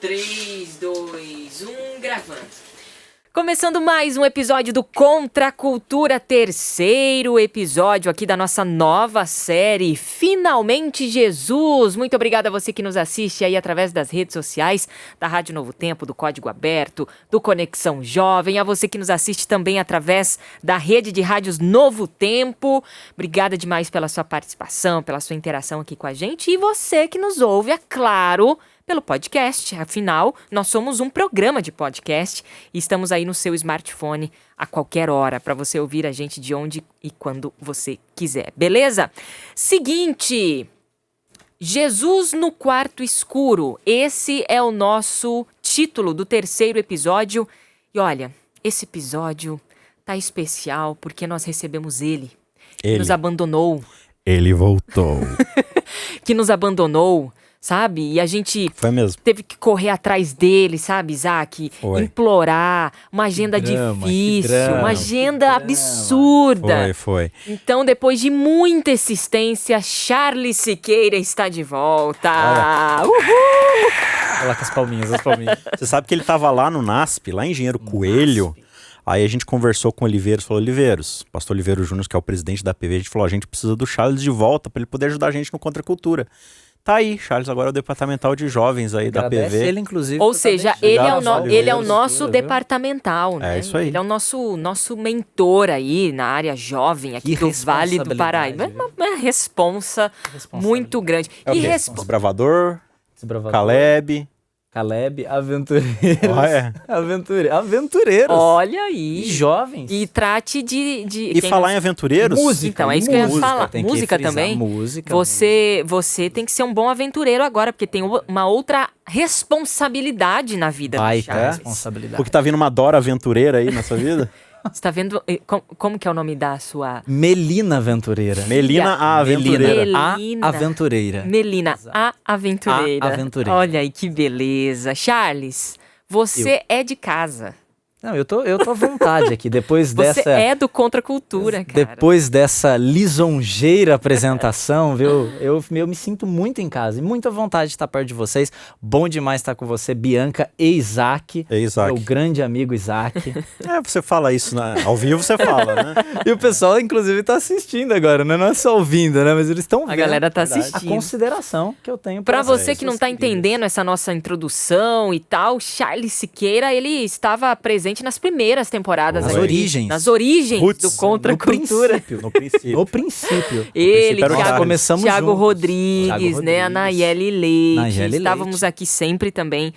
3, 2, 1, gravando. Começando mais um episódio do Contra a Cultura, terceiro episódio aqui da nossa nova série Finalmente Jesus. Muito obrigada a você que nos assiste aí através das redes sociais, da Rádio Novo Tempo, do Código Aberto, do Conexão Jovem, a você que nos assiste também através da rede de rádios Novo Tempo. Obrigada demais pela sua participação, pela sua interação aqui com a gente, e você que nos ouve, é claro, pelo podcast. Afinal, nós somos um programa de podcast e estamos aí no seu smartphone a qualquer hora para você ouvir a gente de onde e quando você quiser, beleza? Seguinte, Jesus no quarto escuro. Esse é o nosso título do terceiro episódio. E olha, esse episódio tá especial porque nós recebemos ele. Que nos abandonou. Ele voltou. Que nos abandonou. Sabe? E a gente teve que correr atrás dele, sabe, Isaac? Foi. Implorar, uma agenda difícil, uma agenda absurda. Foi. Então, depois de muita insistência, Charles Siqueira está de volta. Uhul! Olha lá com as palminhas, as palminhas. Você sabe que ele tava lá no NASP, lá em Engenheiro Coelho. Aí a gente conversou com o Oliveiros, falou, Oliveiros, pastor Oliveiros Júnior, que é o presidente da PV, a gente falou, a gente precisa do Charles de volta para ele poder ajudar a gente no Contra a Cultura. Tá aí, Charles agora é o departamental de jovens aí da PV. Ele, inclusive. Ou seja, ele é o nosso departamental, né? É isso aí. Ele é o nosso mentor aí na área jovem aqui do Vale do Paraíba. É uma responsa muito grande. É e Desbravador, Caleb, aventureiros. Aventureiros. Olha aí. E jovens. E trate de E falar em aventureiros? Música. Então, é isso que eu ia falar. Música também. Música. Você tem que ser um bom aventureiro agora, porque tem uma outra responsabilidade na vida. Responsabilidade. Porque tá vindo uma Dora aventureira aí na sua vida? Você tá vendo como que é o nome da sua... Melina Aventureira. Melina a Aventureira. A Aventureira. Melina a Aventureira. A Aventureira. Olha aí que beleza. Charles, você é de casa. Não, eu tô à vontade aqui, depois dessa... Você é do Contra a Cultura, cara. Depois dessa lisonjeira apresentação, viu? Eu me sinto muito em casa e muito à vontade de estar perto de vocês. Bom demais estar com você, Bianca e Isaac. Meu grande amigo Isaac. Você fala isso, ao vivo você fala, né? E o pessoal, inclusive, tá assistindo agora, né? Não é só ouvindo, né? Mas eles estão vendo. A galera tá assistindo. A consideração que eu tenho pra você que não tá entendendo essa nossa introdução e tal, Charles Siqueira, ele estava presente nas primeiras temporadas. Nas origens do Contra a Cultura. No princípio. Ele, começamos Thiago Rodrigues, né? A Nayeli Leite. Estávamos aqui sempre também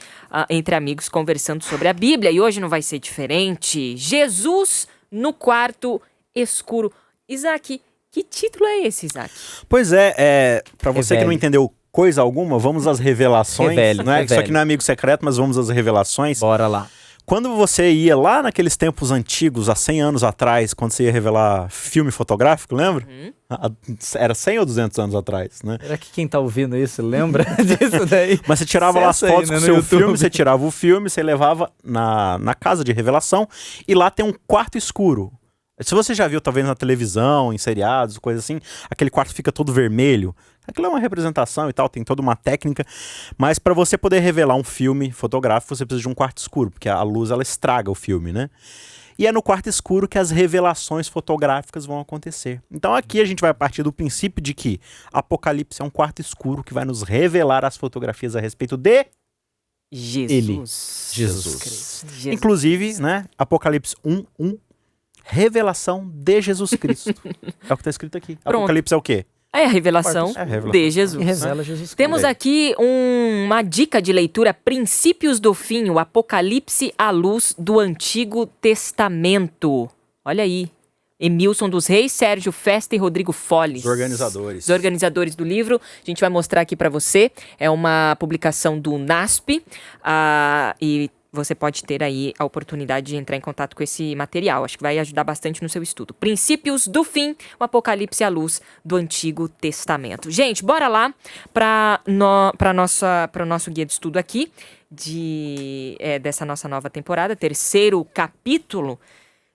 entre amigos conversando sobre a Bíblia. E hoje não vai ser diferente. Jesus no quarto escuro. Isaac, que título é esse, Isaac? Pois pra você que não entendeu coisa alguma, vamos às revelações. Só que não é amigo secreto, mas vamos às revelações. Bora lá. Quando você ia lá naqueles tempos antigos, há 100 anos atrás, quando você ia revelar filme fotográfico, lembra? Era 100 ou 200 anos atrás, né? Será que quem tá ouvindo isso lembra disso daí? Mas você tirava lá as fotos com o seu filme, você tirava o filme, você levava na casa de revelação, e lá tem um quarto escuro. Se você já viu, talvez na televisão, em seriados, coisas assim, aquele quarto fica todo vermelho. Aquilo é uma representação e tal, tem toda uma técnica. Mas para você poder revelar um filme fotográfico, você precisa de um quarto escuro, porque a luz, ela estraga o filme, né? E é no quarto escuro que as revelações fotográficas vão acontecer. Então aqui a gente vai partir do princípio de que Apocalipse é um quarto escuro que vai nos revelar as fotografias a respeito de... Jesus. Inclusive, né, Apocalipse 1:1. Revelação de Jesus Cristo. É o que está escrito aqui. Pronto. Apocalipse é o quê? É a revelação de Jesus. Revela Jesus. Temos aqui uma dica de leitura, Princípios do Fim, o Apocalipse à luz do Antigo Testamento. Olha aí. Emilson dos Reis, Sérgio Festa e Rodrigo Folles. Os organizadores do livro. A gente vai mostrar aqui para você. É uma publicação do NASP. E você pode ter aí a oportunidade de entrar em contato com esse material. Acho que vai ajudar bastante no seu estudo. Princípios do Fim, o Apocalipse à luz do Antigo Testamento. Gente, bora lá para o nosso guia de estudo aqui, dessa nossa nova temporada, terceiro capítulo.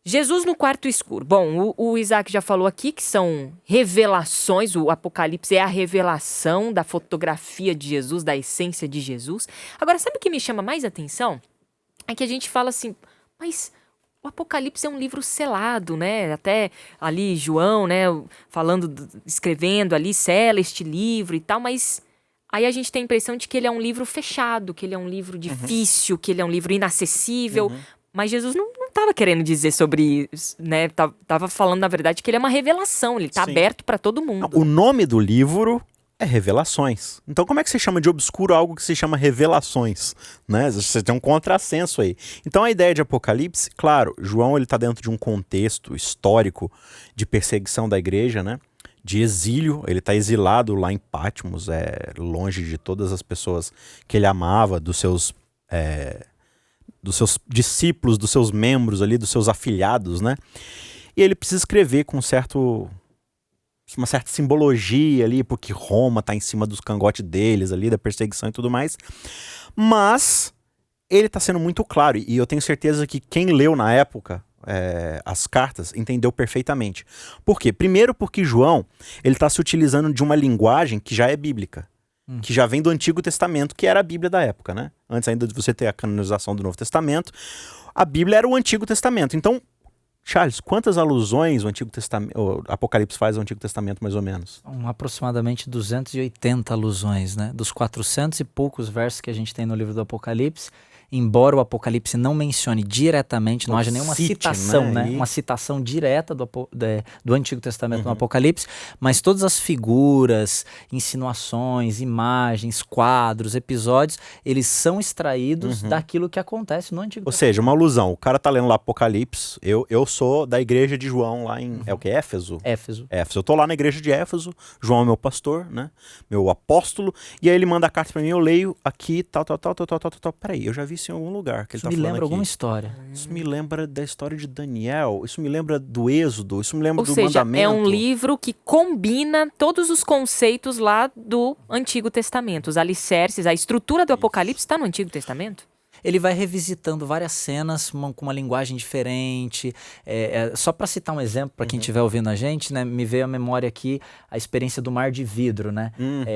Jesus no quarto escuro. Bom, o Isaac já falou aqui que são revelações, o Apocalipse é a revelação da fotografia de Jesus, da essência de Jesus. Agora, sabe o que me chama mais atenção? É que a gente fala assim, mas o Apocalipse é um livro selado, né? Até ali João, né, escrevendo ali, sela este livro e tal, mas aí a gente tem a impressão de que ele é um livro fechado, que ele é um livro difícil, que ele é um livro inacessível. Mas Jesus não estava querendo dizer sobre isso, né? Tava falando, na verdade, que ele é uma revelação, ele está aberto para todo mundo. O nome do livro é Revelações. Então como é que você chama de obscuro algo que se chama Revelações? Né? Você tem um contrassenso aí. Então a ideia de Apocalipse, claro, João ele está dentro de um contexto histórico de perseguição da igreja, né? De exílio, ele está exilado lá em Patmos, longe de todas as pessoas que ele amava, dos seus discípulos, dos seus membros ali, dos seus afilhados, né? E ele precisa escrever com uma certa simbologia ali, porque Roma está em cima dos cangotes deles ali, da perseguição e tudo mais. Mas ele está sendo muito claro, e eu tenho certeza que quem leu na época as cartas entendeu perfeitamente. Por quê? Primeiro porque João ele está se utilizando de uma linguagem que já é bíblica. Que já vem do Antigo Testamento, que era a Bíblia da época, né? Antes ainda de você ter a canonização do Novo Testamento, a Bíblia era o Antigo Testamento. Então, Charles, quantas alusões o Apocalipse faz ao Antigo Testamento, mais ou menos? Aproximadamente 280 alusões, né? Dos 400 e poucos versos que a gente tem no livro do Apocalipse, embora o Apocalipse não mencione diretamente, não haja nenhuma citação, né? Uma citação direta do Antigo Testamento no Apocalipse, mas todas as figuras, insinuações, imagens, quadros, episódios, eles são extraídos daquilo que acontece no Antigo Testamento. Ou seja, uma alusão. O cara tá lendo lá Apocalipse, eu sou da igreja de João lá em, é o que? Éfeso? Éfeso. Eu tô lá na igreja de Éfeso, João é meu pastor, né? Meu apóstolo, e aí ele manda a carta pra mim, eu leio aqui, tal. Peraí, eu já vi isso em algum lugar que ele tá falando aqui. Isso me lembra alguma história. Isso me lembra da história de Daniel, isso me lembra do Êxodo, isso me lembra do mandamento. Mandamento. É um livro que combina todos os conceitos lá do Antigo Testamento. Os alicerces, a estrutura do Apocalipse está no Antigo Testamento? Ele vai revisitando várias cenas com uma linguagem diferente. Só para citar um exemplo, para quem estiver ouvindo a gente, né, me veio à memória aqui a experiência do mar de vidro. Né?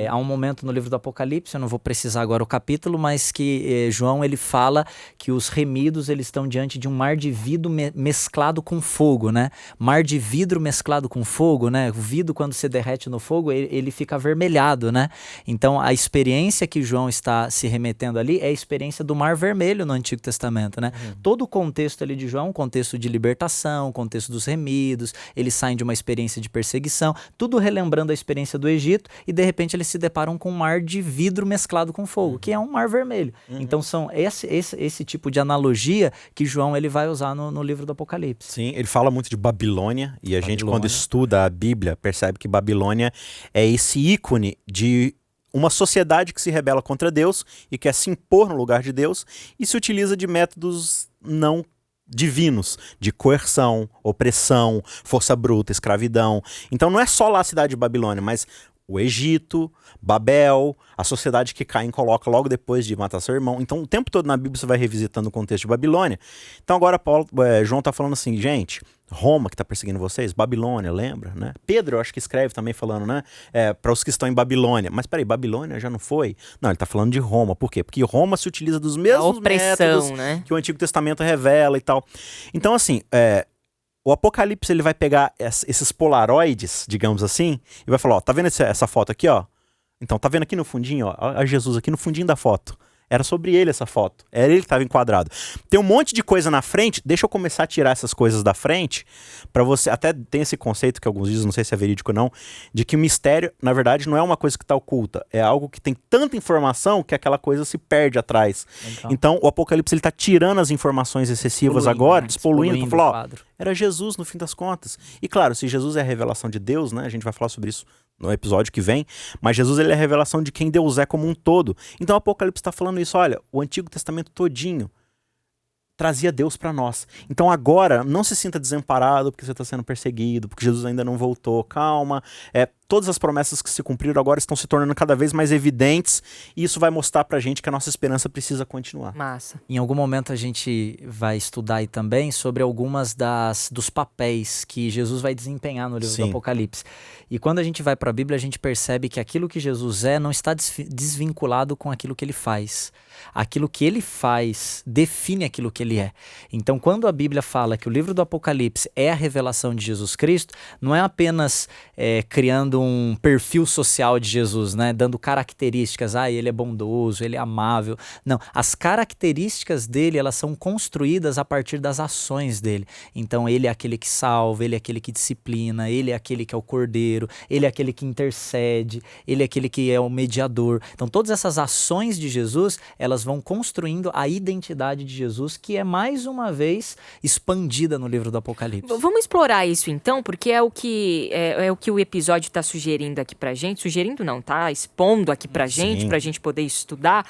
Há um momento no livro do Apocalipse, eu não vou precisar agora o capítulo, mas que João ele fala que os remidos eles estão diante de um mar de vidro mesclado com fogo. Né? Mar de vidro mesclado com fogo, né? O vidro, quando se derrete no fogo, ele fica avermelhado. Né? Então, a experiência que João está se remetendo ali é a experiência do mar vermelho no Antigo Testamento, né? Todo o contexto ali de João, um contexto de libertação, contexto dos remidos, eles saem de uma experiência de perseguição, tudo relembrando a experiência do Egito, e de repente eles se deparam com um mar de vidro mesclado com fogo, que é um mar vermelho. Então são esse tipo de analogia que João ele vai usar no livro do Apocalipse. Sim, ele fala muito de Babilônia, e a gente quando estuda a Bíblia percebe que Babilônia é esse ícone de uma sociedade que se rebela contra Deus e quer se impor no lugar de Deus e se utiliza de métodos não divinos, de coerção, opressão, força bruta, escravidão. Então não é só lá a cidade de Babilônia, mas o Egito, Babel, a sociedade que Caim coloca logo depois de matar seu irmão. Então o tempo todo na Bíblia você vai revisitando o contexto de Babilônia. Então agora João está falando assim, gente, Roma que está perseguindo vocês, Babilônia, lembra, né? Pedro, eu acho que escreve também falando, né? Para os que estão em Babilônia. Mas peraí, Babilônia já não foi? Não, ele está falando de Roma. Por quê? Porque Roma se utiliza dos mesmos métodos, né, que o Antigo Testamento revela e tal. Então assim, o Apocalipse ele vai pegar esses polaroides, digamos assim, e vai falar, ó, tá vendo essa foto aqui, ó? Então, tá vendo aqui no fundinho, ó, a Jesus aqui no fundinho da foto. Era sobre ele essa foto. Era ele que estava enquadrado. Tem um monte de coisa na frente. Deixa eu começar a tirar essas coisas da frente. Para você. Até tem esse conceito que alguns dizem, não sei se é verídico ou não, de que o mistério, na verdade, não é uma coisa que está oculta. É algo que tem tanta informação que aquela coisa se perde atrás. Então o Apocalipse ele está tirando as informações excessivas agora, despoluindo, para falar, ó, era Jesus no fim das contas. E claro, se Jesus é a revelação de Deus, né? A gente vai falar sobre isso no episódio que vem, mas Jesus ele é a revelação de quem Deus é como um todo. Então o Apocalipse está falando isso, olha, o Antigo Testamento todinho trazia Deus para nós. Então agora, não se sinta desamparado porque você está sendo perseguido, porque Jesus ainda não voltou, calma. todas as promessas que se cumpriram agora estão se tornando cada vez mais evidentes, e isso vai mostrar pra gente que a nossa esperança precisa continuar. Massa. Em algum momento a gente vai estudar aí também sobre algumas dos papéis que Jesus vai desempenhar no livro do Apocalipse. E quando a gente vai para a Bíblia, a gente percebe que aquilo que Jesus é não está desvinculado com aquilo que ele faz. Aquilo que ele faz define aquilo que ele é. Então, quando a Bíblia fala que o livro do Apocalipse é a revelação de Jesus Cristo, não é apenas criando um perfil social de Jesus, né? Dando características, ele é bondoso, ele é amável. Não, as características dele, elas são construídas a partir das ações dele. Então, ele é aquele que salva, ele é aquele que disciplina, ele é aquele que é o cordeiro, ele é aquele que intercede, ele é aquele que é o mediador. Então, todas essas ações de Jesus, elas vão construindo a identidade de Jesus, que é mais uma vez expandida no livro do Apocalipse. Vamos explorar isso então, porque é o que o episódio está sugerindo aqui pra gente. Sugerindo não, tá expondo aqui pra gente poder estudar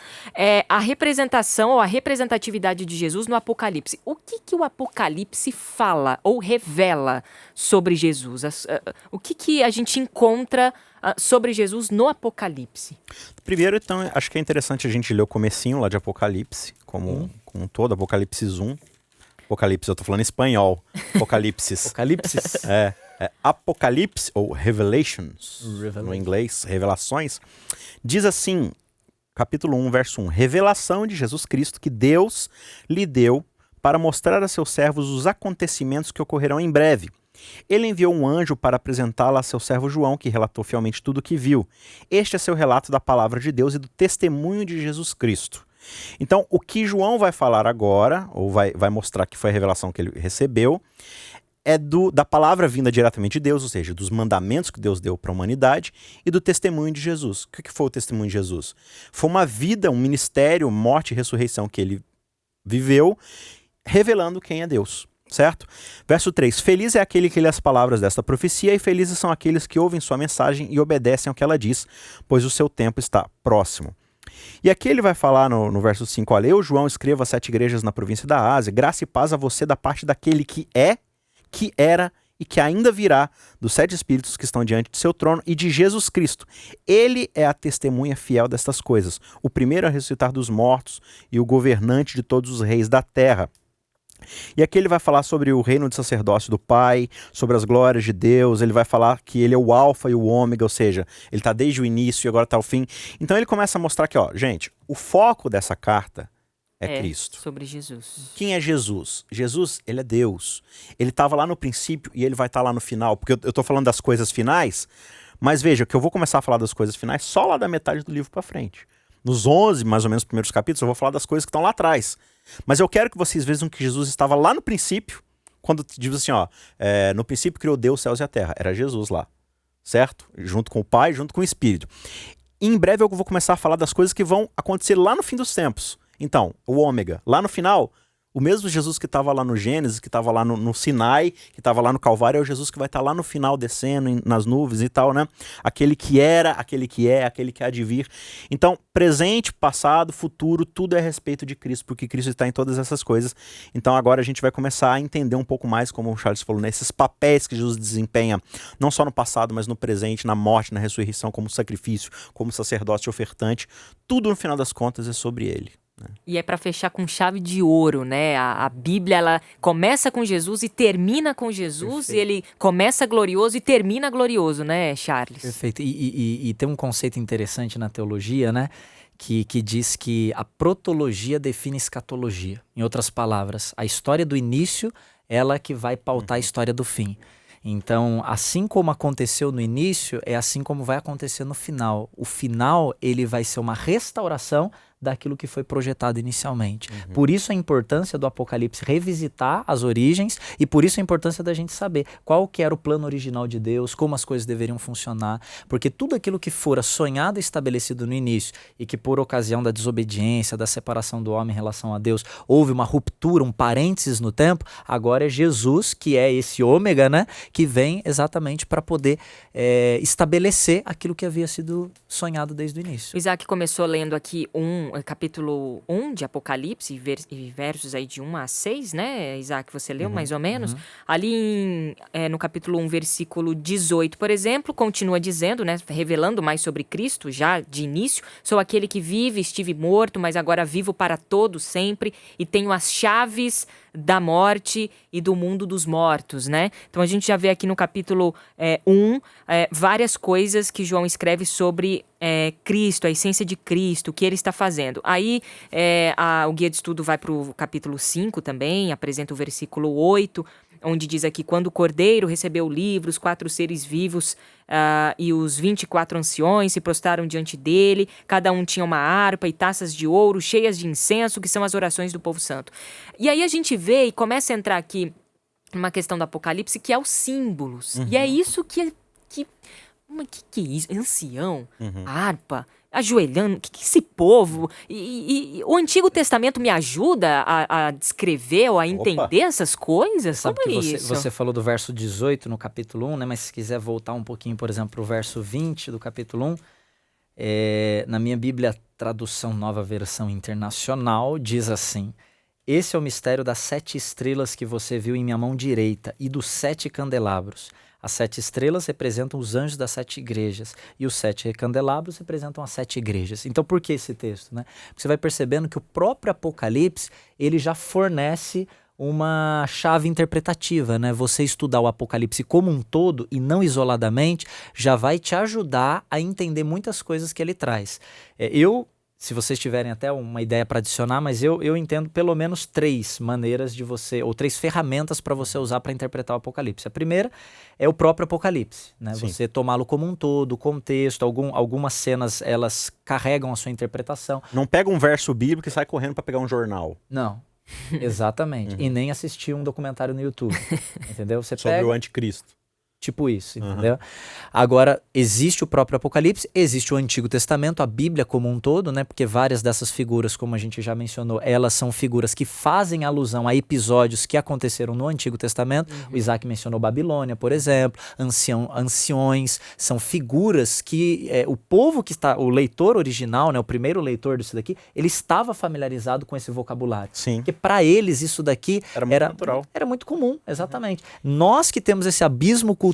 a representação ou a representatividade de Jesus no Apocalipse. O que o Apocalipse fala ou revela sobre Jesus? O que a gente encontra sobre Jesus no Apocalipse? Primeiro, então, acho que é interessante a gente ler o comecinho lá de Apocalipse, como um todo, Apocalipse 1. Apocalipse, eu tô falando em espanhol. Apocalipse. Apocalipse. Apocalipse, ou Revelations, no inglês, Revelações. Diz assim, capítulo 1, verso 1. Revelação de Jesus Cristo que Deus lhe deu para mostrar a seus servos os acontecimentos que ocorrerão em breve. Ele enviou um anjo para apresentá-la a seu servo João, que relatou fielmente tudo o que viu. Este é seu relato da palavra de Deus e do testemunho de Jesus Cristo. Então, o que João vai falar agora, ou vai mostrar que foi a revelação que ele recebeu, é da palavra vinda diretamente de Deus, ou seja, dos mandamentos que Deus deu para a humanidade e do testemunho de Jesus. O que foi o testemunho de Jesus? Foi uma vida, um ministério, morte e ressurreição que ele viveu, revelando quem é Deus. Certo? Verso 3. Feliz é aquele que lê as palavras desta profecia, e felizes são aqueles que ouvem sua mensagem e obedecem ao que ela diz, pois o seu tempo está próximo. E aqui ele vai falar no verso 5, olha, eu, João, escrevo às 7 igrejas na província da Ásia, graça e paz a você da parte daquele que é, que era e que ainda virá, dos 7 espíritos que estão diante de seu trono e de Jesus Cristo. Ele é a testemunha fiel destas coisas, o primeiro a ressuscitar dos mortos e o governante de todos os reis da terra. E aqui ele vai falar sobre o reino de sacerdócio do Pai, sobre as glórias de Deus, ele vai falar que ele é o alfa e o ômega, ou seja, ele está desde o início e agora está ao fim. Então ele começa a mostrar que, gente, o foco dessa carta é Cristo. Sobre Jesus. Quem é Jesus? Jesus, ele é Deus. Ele estava lá no princípio e ele vai estar lá no final, porque eu estou falando das coisas finais, mas veja que eu vou começar a falar das coisas finais só lá da metade do livro para frente. Nos 11, mais ou menos, primeiros capítulos, eu vou falar das coisas que estão lá atrás. Mas eu quero que vocês vejam que Jesus estava lá no princípio, quando diz assim, no princípio criou Deus os céus e a terra. Era Jesus lá, certo? Junto com o Pai, junto com o Espírito. E em breve eu vou começar a falar das coisas que vão acontecer lá no fim dos tempos. Então, o ômega, lá no final, o mesmo Jesus que estava lá no Gênesis, que estava lá no Sinai, que estava lá no Calvário, é o Jesus que vai estar lá no final descendo nas nuvens e tal, né? Aquele que era, aquele que é, aquele que há de vir. Então, presente, passado, futuro, tudo é a respeito de Cristo, porque Cristo está em todas essas coisas. Então agora a gente vai começar a entender um pouco mais, como o Charles falou, nesses papéis que Jesus desempenha, não só no passado, mas no presente, na morte, na ressurreição, como sacrifício, como sacerdote ofertante. Tudo, no final das contas, é sobre ele. E é para fechar com chave de ouro, né? A Bíblia, ela começa com Jesus e termina com Jesus. Perfeito. E ele começa glorioso e termina glorioso, né, Charles? Perfeito. E tem um conceito interessante na teologia, né? Que diz que a protologia define escatologia. Em outras palavras, a história do início, ela que vai pautar a história do fim. Então, assim como aconteceu no início, é assim como vai acontecer no final. O final, ele vai ser uma restauração daquilo que foi projetado inicialmente. Por isso a importância do Apocalipse revisitar as origens e por isso a importância da gente saber qual que era o plano original de Deus, como as coisas deveriam funcionar, porque tudo aquilo que fora sonhado e estabelecido no início e que por ocasião da desobediência, da separação do homem em relação a Deus, houve uma ruptura, um parênteses no tempo, agora é Jesus, que é esse ômega, né, que vem exatamente para poder estabelecer aquilo que havia sido sonhado desde o início. O Isaac começou lendo aqui capítulo 1 de Apocalipse, versos aí de 1 a 6, né, Isaac, você leu mais ou menos? Ali no capítulo 1, versículo 18, por exemplo, continua dizendo, né, revelando mais sobre Cristo, já de início: sou aquele que vive, estive morto, mas agora vivo para todo sempre, e tenho as chaves da morte e do mundo dos mortos, né? Então a gente já vê aqui no capítulo 1 várias coisas que João escreve sobre Cristo, a essência de Cristo, o que ele está fazendo. Aí o guia de estudo vai para o capítulo 5 também, apresenta o versículo 8, onde diz aqui: quando o Cordeiro recebeu o livro, os 4 seres vivos e os 24 anciões se prostraram diante dele, cada um tinha uma harpa e taças de ouro cheias de incenso, que são as orações do povo santo. E aí a gente vê e começa a entrar aqui numa questão do Apocalipse, que é os símbolos. E é isso que é isso? Ancião? Harpa? Ajoelhando? O que é esse povo? E o Antigo Testamento me ajuda a descrever ou a entender essas coisas? Sabe que isso? Você falou do verso 18 no capítulo 1, né? Mas se quiser voltar um pouquinho, por exemplo, para o verso 20 do capítulo 1, na minha Bíblia, tradução Nova Versão Internacional, diz assim: esse é o mistério das 7 estrelas que você viu em minha mão direita e dos 7 candelabros. As 7 estrelas representam os anjos das 7 igrejas e os 7 candelabros representam as 7 igrejas. Então, por que esse texto, né? Porque você vai percebendo que o próprio Apocalipse, ele já fornece uma chave interpretativa, né? Você estudar o Apocalipse como um todo e não isoladamente já vai te ajudar a entender muitas coisas que ele traz. Se vocês tiverem até uma ideia para adicionar, mas eu entendo pelo menos 3 maneiras de você, ou 3 ferramentas para você usar para interpretar o Apocalipse. A primeira é o próprio Apocalipse, né? Você tomá-lo como um todo, o contexto, algumas cenas elas carregam a sua interpretação. Não pega um verso bíblico e sai correndo para pegar um jornal. Não, exatamente. E nem assistir um documentário no YouTube, entendeu? Você sobre o anticristo. Tipo isso, entendeu? Agora, existe o próprio Apocalipse, existe o Antigo Testamento, a Bíblia como um todo, né? Porque várias dessas figuras, como a gente já mencionou, elas são figuras que fazem alusão a episódios que aconteceram no Antigo Testamento. O Isaac mencionou Babilônia, por exemplo. Anciões, são figuras que o povo que está, o leitor original, né? O primeiro leitor disso daqui, ele estava familiarizado com esse vocabulário. Sim. Porque para eles isso daqui era natural. Era muito comum, exatamente. Nós que temos esse abismo cultural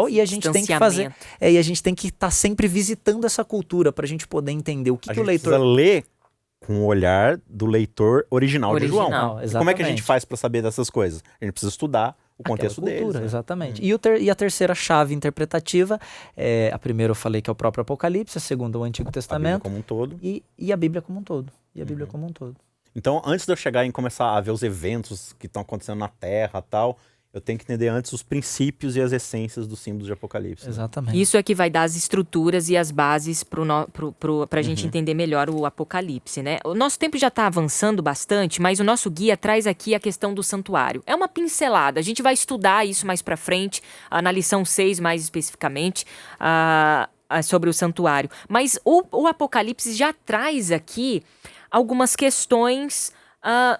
e a gente tem que fazer e a gente tem que estar sempre visitando essa cultura para a gente poder entender o que o leitor precisa ler com o olhar do leitor original de João. Exatamente. Como é que a gente faz para saber dessas coisas? A gente precisa estudar o contexto deles. Né? Exatamente. E a terceira chave interpretativa, a primeira eu falei que é o próprio Apocalipse, a segunda o Antigo Testamento. A Bíblia como um todo. E a Bíblia como um todo. E a Bíblia como um todo. Então, antes de eu chegar e começar a ver os eventos que estão acontecendo na Terra e tal, eu tenho que entender antes os princípios e as essências dos símbolos de Apocalipse. Exatamente. Isso é que vai dar as estruturas e as bases para a gente entender melhor o Apocalipse, né? O nosso tempo já está avançando bastante, mas o nosso guia traz aqui a questão do santuário. É uma pincelada, a gente vai estudar isso mais para frente, na lição 6 mais especificamente, sobre o santuário. Mas o Apocalipse já traz aqui algumas questões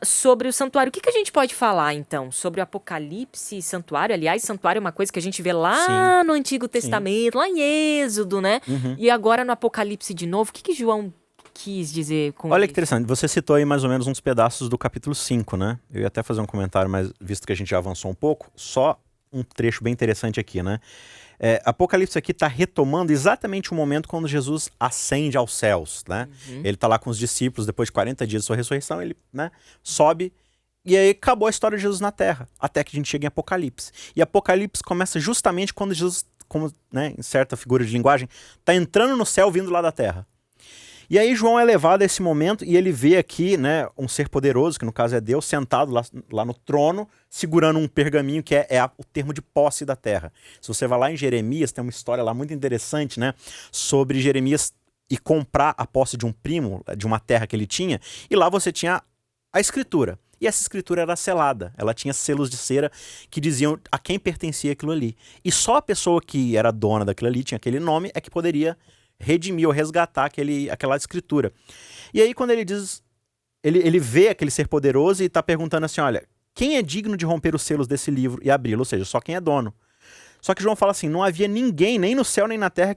sobre o santuário. O que a gente pode falar, então, sobre o Apocalipse e santuário? Aliás, santuário é uma coisa que a gente vê lá no Antigo Testamento, lá em Êxodo, né? E agora no Apocalipse de novo. O que João quis dizer com isso? Olha que interessante, você citou aí mais ou menos uns pedaços do capítulo 5, né? Eu ia até fazer um comentário, mas visto que a gente já avançou um pouco, só um trecho bem interessante aqui, né? Apocalipse aqui está retomando exatamente o momento quando Jesus ascende aos céus, né? Ele está lá com os discípulos, depois de 40 dias de sua ressurreição, ele, né, sobe, e aí acabou a história de Jesus na Terra, até que a gente chega em Apocalipse. E Apocalipse começa justamente quando Jesus, como, né, em certa figura de linguagem, está entrando no céu vindo lá da Terra. E aí João é levado a esse momento e ele vê aqui, né, um ser poderoso, que no caso é Deus, sentado lá no trono, segurando um pergaminho que é o termo de posse da terra. Se você vai lá em Jeremias, tem uma história lá muito interessante, né, sobre Jeremias ir comprar a posse de um primo, de uma terra que ele tinha, e lá você tinha a escritura. E essa escritura era selada, ela tinha selos de cera que diziam a quem pertencia aquilo ali. E só a pessoa que era dona daquilo ali, tinha aquele nome, é que poderia redimir ou resgatar aquela escritura. E aí quando ele diz, ele vê aquele ser poderoso e está perguntando assim, olha, quem é digno de romper os selos desse livro e abri-lo? Ou seja, só quem é dono. Só que João fala assim, não havia ninguém, nem no céu nem na terra,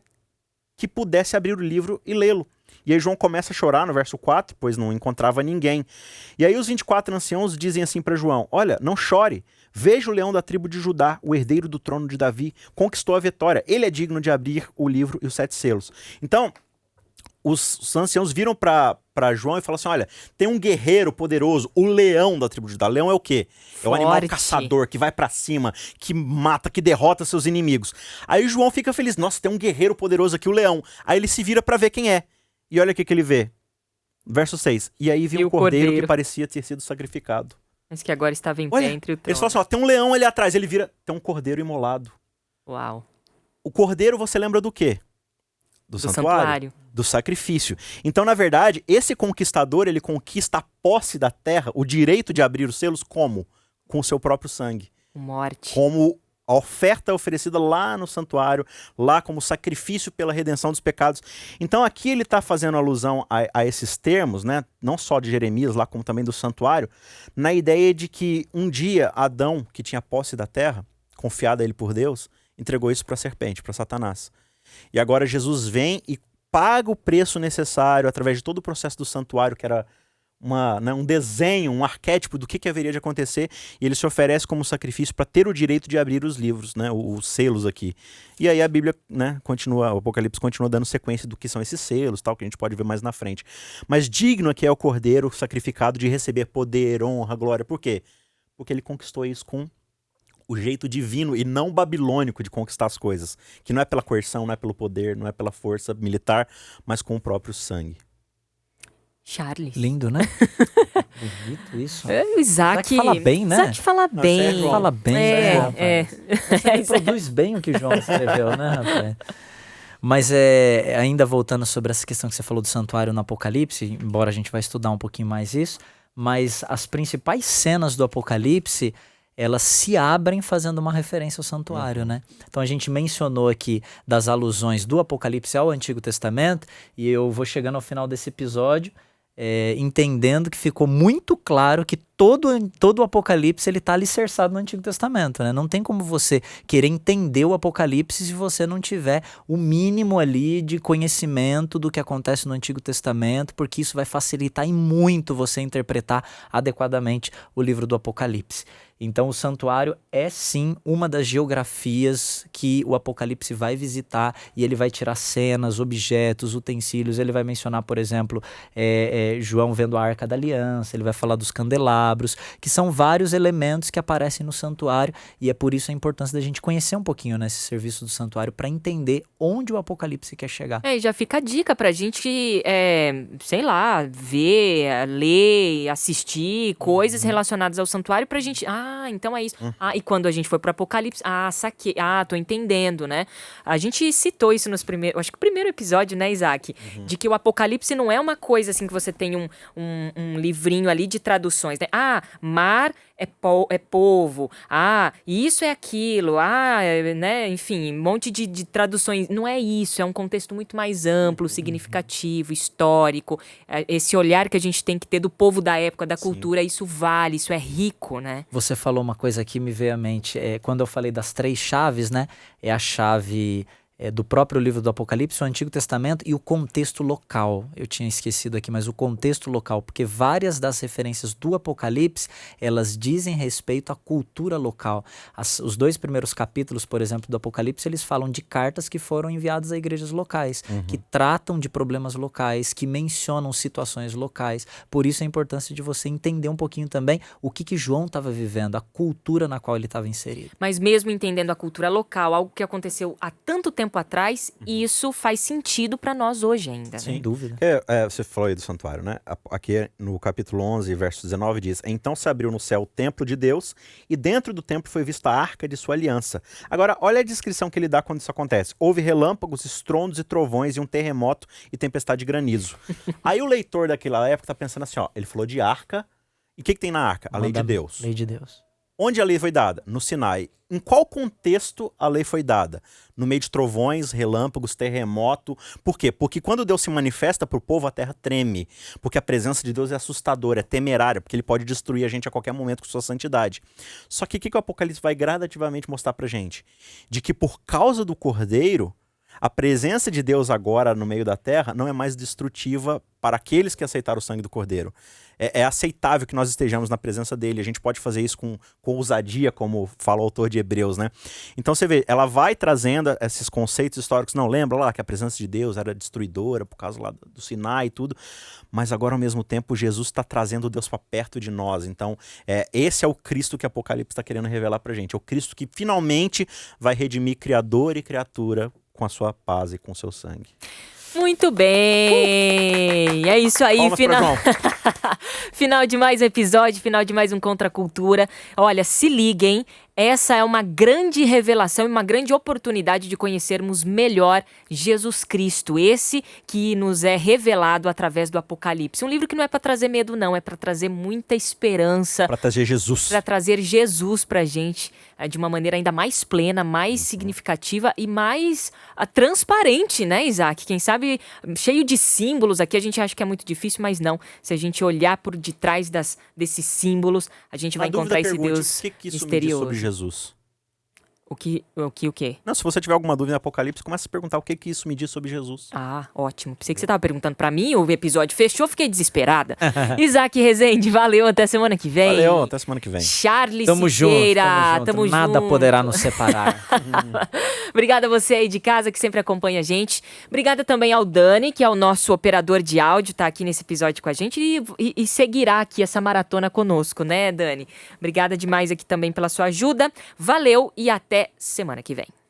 que pudesse abrir o livro e lê-lo. E aí João começa a chorar no verso 4, pois não encontrava ninguém. E aí os 24 anciãos dizem assim para João: olha, não chore, veja o leão da tribo de Judá, o herdeiro do trono de Davi, conquistou a vitória, ele é digno de abrir o livro e os 7 selos. Então, os anciãos viram para João e falaram assim: olha, tem um guerreiro poderoso, o leão da tribo de Judá. Leão é o quê? É o animal caçador que vai para cima, que mata, que derrota seus inimigos. Aí João fica feliz: nossa, tem um guerreiro poderoso aqui, o leão. Aí ele se vira para ver quem é. E olha o que ele vê. Verso 6. E aí viu um cordeiro que parecia ter sido sacrificado. Mas que agora estava em pé entre o trono. Eles falam assim: ó, tem um leão ali atrás. Ele vira, tem um cordeiro imolado. Uau. O cordeiro, você lembra do quê? Do santuário. Do sacrifício. Então, na verdade, esse conquistador, ele conquista a posse da terra, o direito de abrir os selos, como? Com o seu próprio sangue. Morte. Como a oferta oferecida lá no santuário, lá como sacrifício pela redenção dos pecados. Então, aqui ele está fazendo alusão a esses termos, né? Não só de Jeremias, lá como também do santuário, na ideia de que um dia Adão, que tinha posse da terra, confiado a ele por Deus, entregou isso para a serpente, para Satanás. E agora Jesus vem e paga o preço necessário através de todo o processo do santuário, que era um desenho, um arquétipo do que haveria de acontecer, e ele se oferece como sacrifício para ter o direito de abrir os livros, né, os selos aqui. E aí a Bíblia, né, continua, o Apocalipse continua dando sequência do que são esses selos, tal, que a gente pode ver mais na frente. Mas digno aqui é o cordeiro sacrificado de receber poder, honra, glória. Por quê? Porque ele conquistou isso com o jeito divino e não babilônico de conquistar as coisas. Que não é pela coerção, não é pelo poder, não é pela força militar, mas com o próprio sangue. Charles. Lindo, né? Bonito isso. O Isaac fala bem, né? Isaac fala bem. Fala bem, Você reproduz bem o que o João escreveu, né, rapaz? Mas ainda voltando sobre essa questão que você falou do santuário no Apocalipse, embora a gente vai estudar um pouquinho mais isso, mas as principais cenas do Apocalipse, elas se abrem fazendo uma referência ao santuário, né? Então a gente mencionou aqui das alusões do Apocalipse ao Antigo Testamento, e eu vou chegando ao final desse episódio entendendo que ficou muito claro que todo o Apocalipse ele está alicerçado no Antigo Testamento, né? Não tem como você querer entender o Apocalipse se você não tiver o mínimo ali de conhecimento do que acontece no Antigo Testamento, porque isso vai facilitar e muito você interpretar adequadamente o livro do Apocalipse. Então o santuário é sim uma das geografias que o Apocalipse vai visitar, e ele vai tirar cenas, objetos, utensílios. Ele vai mencionar, por exemplo, João vendo a Arca da Aliança, ele vai falar dos candelabros, que são vários elementos que aparecem no santuário, e é por isso a importância da gente conhecer um pouquinho nesse serviço do santuário para entender onde o Apocalipse quer chegar. E já fica a dica pra gente, sei lá, ver, ler, assistir coisas relacionadas ao santuário pra gente... então é isso. E quando a gente foi pro Apocalipse, saquei. Tô entendendo, né? A gente citou isso nos primeiros... Acho que o primeiro episódio, né, Isaac? De que o Apocalipse não é uma coisa assim que você tem um livrinho ali de traduções, né? Mar é povo. Isso é aquilo. Né? Enfim, um monte de traduções. Não é isso. É um contexto muito mais amplo, significativo, histórico. Esse olhar que a gente tem que ter do povo da época, da cultura, isso vale, isso é rico, né? Você falou uma coisa que me veio à mente. Quando eu falei das 3 chaves, né? É a chave do próprio livro do Apocalipse, o Antigo Testamento e o contexto local. Eu tinha esquecido aqui, mas o contexto local, porque várias das referências do Apocalipse, elas dizem respeito à cultura local. Os 2 primeiros capítulos, por exemplo, do Apocalipse, eles falam de cartas que foram enviadas a igrejas locais, que tratam de problemas locais, que mencionam situações locais. Por isso a importância de você entender um pouquinho também o que João estava vivendo, a cultura na qual ele estava inserido. Mas mesmo entendendo a cultura local, algo que aconteceu há tanto tempo atrás, isso faz sentido para nós hoje ainda. Sem dúvida. Você falou aí do santuário, né? Aqui no capítulo 11, verso 19 diz: então se abriu no céu o templo de Deus, e dentro do templo foi vista a arca de sua aliança. Agora, olha a descrição que ele dá quando isso acontece. Houve relâmpagos, estrondos e trovões, e um terremoto e tempestade de granizo. Aí o leitor daquela época tá pensando assim, ele falou de arca, e o que tem na arca? A lei de Deus. Lei de Deus. Onde a lei foi dada? No Sinai. Em qual contexto a lei foi dada? No meio de trovões, relâmpagos, terremoto. Por quê? Porque quando Deus se manifesta para o povo, a terra treme. Porque a presença de Deus é assustadora, é temerária, porque ele pode destruir a gente a qualquer momento com sua santidade. Só que o que o Apocalipse vai gradativamente mostrar pra gente? De que por causa do Cordeiro, A presença de Deus agora no meio da terra não é mais destrutiva para aqueles que aceitaram o sangue do Cordeiro. É aceitável que nós estejamos na presença dele. A gente pode fazer isso com ousadia, como fala o autor de Hebreus, né? Então você vê, ela vai trazendo esses conceitos históricos. Não, lembra lá que a presença de Deus era destruidora por causa lá do Sinai e tudo. Mas agora, ao mesmo tempo, Jesus está trazendo Deus para perto de nós. Então, esse é o Cristo que Apocalipse está querendo revelar para a gente. É o Cristo que finalmente vai redimir criador e criatura com a sua paz e com o seu sangue. Muito bem! É isso aí, final de mais um episódio, final de mais um Contra a Cultura. Olha, se liguem, essa é uma grande revelação e uma grande oportunidade de conhecermos melhor Jesus Cristo, esse que nos é revelado através do Apocalipse. Um livro que não é para trazer medo, não, é para trazer muita esperança. Para trazer Jesus. Para trazer Jesus pra gente de uma maneira ainda mais plena, mais significativa e mais transparente, né, Isaac? Quem sabe cheio de símbolos aqui, a gente acha que é muito difícil, mas não. Se a gente olhar por detrás desses símbolos, a gente vai encontrar esse Deus misterioso. Sobre Jesus. O quê? Não, se você tiver alguma dúvida no Apocalipse, começa a perguntar o que isso me diz sobre Jesus. Ah, ótimo. Pensei que você estava perguntando pra mim, o episódio fechou, fiquei desesperada. Isaac Rezende, valeu, até semana que vem. Valeu, até semana que vem. Charles Tamo Siqueira, junto. Tamo Nada junto. poderá nos separar. Obrigada a você aí de casa que sempre acompanha a gente. Obrigada também ao Dani, que é o nosso operador de áudio, tá aqui nesse episódio com a gente e seguirá aqui essa maratona conosco, né, Dani? Obrigada demais aqui também pela sua ajuda. Valeu e até semana que vem.